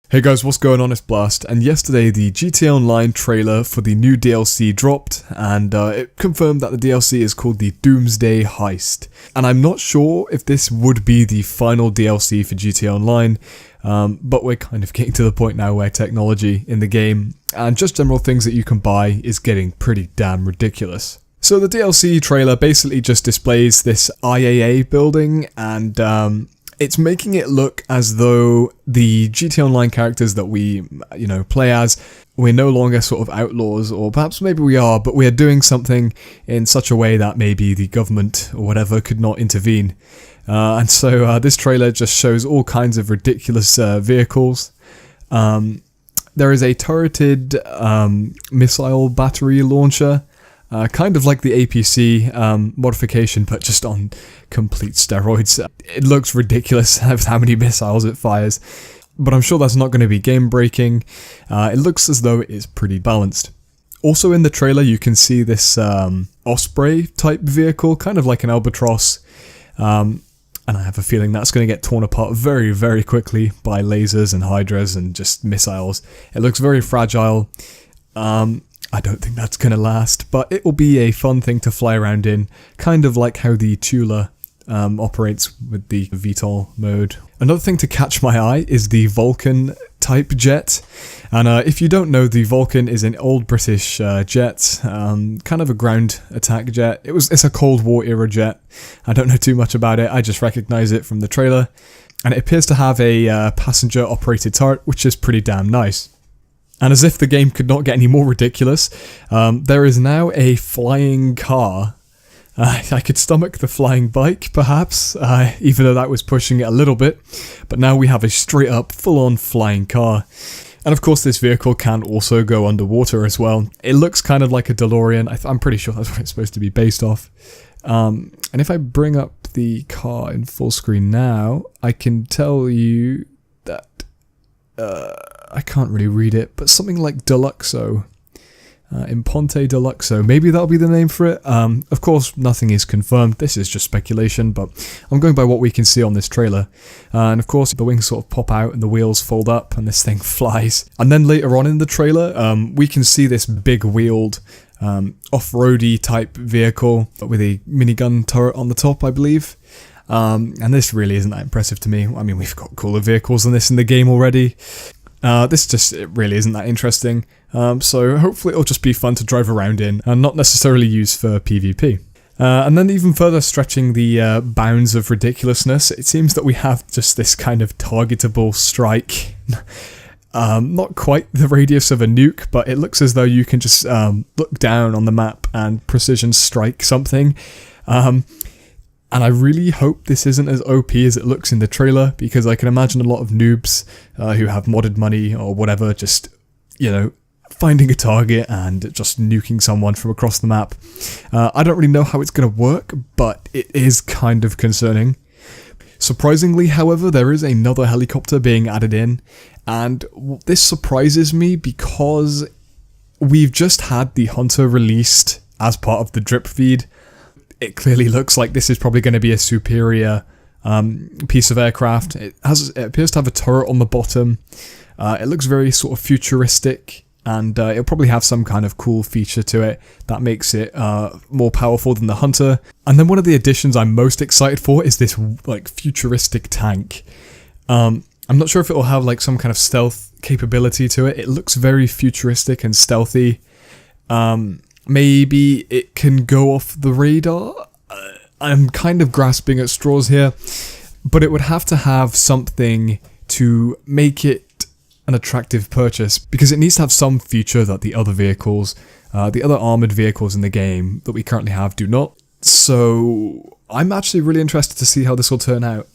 Hey guys, what's going on? It's Blast, and yesterday the GTA Online trailer for the new DLC dropped, and it confirmed that the DLC is called the Doomsday Heist. And I'm not sure if this would be the final DLC for GTA Online, but we're kind of getting to the point now where technology in the game, and just general things that you can buy, is getting pretty damn ridiculous. So the DLC trailer basically just displays this IAA building, and it's making it look as though the GTA Online characters that we, play as, we're no longer sort of outlaws, or perhaps maybe we are, but we're doing something in such a way that maybe the government or whatever could not intervene. And so this trailer just shows all kinds of ridiculous vehicles. There is a turreted missile battery launcher. Kind of like the APC modification, but just on complete steroids. It looks ridiculous how many missiles it fires, but I'm sure that's not going to be game breaking. It looks as though it is pretty balanced. Also in the trailer you can see this Osprey type vehicle, kind of like an Albatross, and I have a feeling that's going to get torn apart very, very quickly by lasers and hydras and just missiles. It looks very fragile. I don't think that's going to last, but it will be a fun thing to fly around in, kind of like how the Tula operates with the VTOL mode. Another thing to catch my eye is the Vulcan type jet, and if you don't know, the Vulcan is an old British jet, kind of a ground attack jet. It's a Cold War era jet. I don't know too much about it, I just recognise it from the trailer, and it appears to have a passenger operated turret, which is pretty damn nice. And as if the game could not get any more ridiculous, there is now a flying car. I could stomach the flying bike, perhaps, even though that was pushing it a little bit. But now we have a straight up, full-on flying car. And of course this vehicle can also go underwater as well. It looks kind of like a DeLorean. I'm pretty sure that's what it's supposed to be based off. And if I bring up the car in full screen now, I can tell you that... I can't really read it, but something like Deluxo. Imponte Deluxo. Maybe that'll be the name for it. Of course, nothing is confirmed. This is just speculation, but I'm going by what we can see on this trailer. And of course, the wings sort of pop out and the wheels fold up and this thing flies. And then later on in the trailer, we can see this big wheeled off-roady type vehicle with a minigun turret on the top, I believe. And this really isn't that impressive to me. I mean, we've got cooler vehicles than this in the game already. It really isn't that interesting. So hopefully it'll just be fun to drive around in and not necessarily use for PvP. And then even further stretching the bounds of ridiculousness, it seems that we have just this kind of targetable strike. Not quite the radius of a nuke, but it looks as though you can just look down on the map and precision strike something. And I really hope this isn't as OP as it looks in the trailer, because I can imagine a lot of noobs who have modded money or whatever just, finding a target and just nuking someone from across the map. I don't really know how it's going to work, but it is kind of concerning. Surprisingly, however, there is another helicopter being added in, and this surprises me because we've just had the Hunter released as part of the drip feed. It clearly looks like this is probably going to be a superior piece of aircraft. It appears to have a turret on the bottom. It looks very sort of futuristic, and it'll probably have some kind of cool feature to it that makes it more powerful than the Hunter. And then one of the additions I'm most excited for is this like futuristic tank. I'm not sure if it will have like some kind of stealth capability to it. It looks very futuristic and stealthy. Maybe it can go off the radar? I'm kind of grasping at straws here, but it would have to have something to make it an attractive purchase, because it needs to have some feature that the other vehicles, the other armoured vehicles in the game that we currently have do not. So I'm actually really interested to see how this will turn out.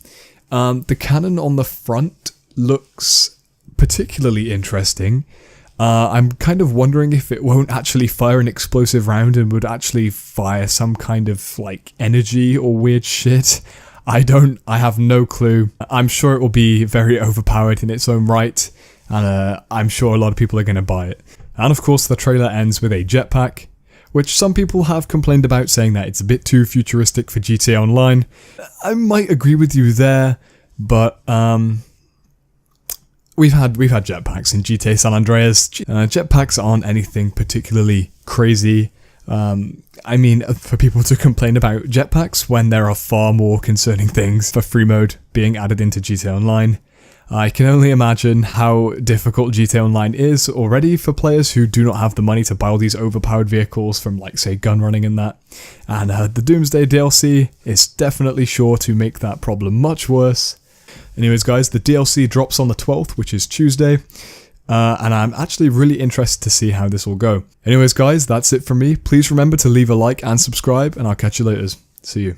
The cannon on the front looks particularly interesting. I'm kind of wondering if it won't actually fire an explosive round and would actually fire some kind of like energy or weird shit. I have no clue. I'm sure it will be very overpowered in its own right, and I'm sure a lot of people are going to buy it. And of course the trailer ends with a jetpack, which some people have complained about, saying that it's a bit too futuristic for GTA Online. I might agree with you there, but we've had jetpacks in GTA San Andreas. Jetpacks aren't anything particularly crazy. I mean, for people to complain about jetpacks when there are far more concerning things for free mode being added into GTA Online. I can only imagine how difficult GTA Online is already for players who do not have the money to buy all these overpowered vehicles from, like, say, gun running and that. And the Doomsday DLC is definitely sure to make that problem much worse. Anyways, guys, the DLC drops on the 12th, which is Tuesday. And I'm actually really interested to see how this will go. Anyways, guys, that's it from me. Please remember to leave a like and subscribe, and I'll catch you later. See you.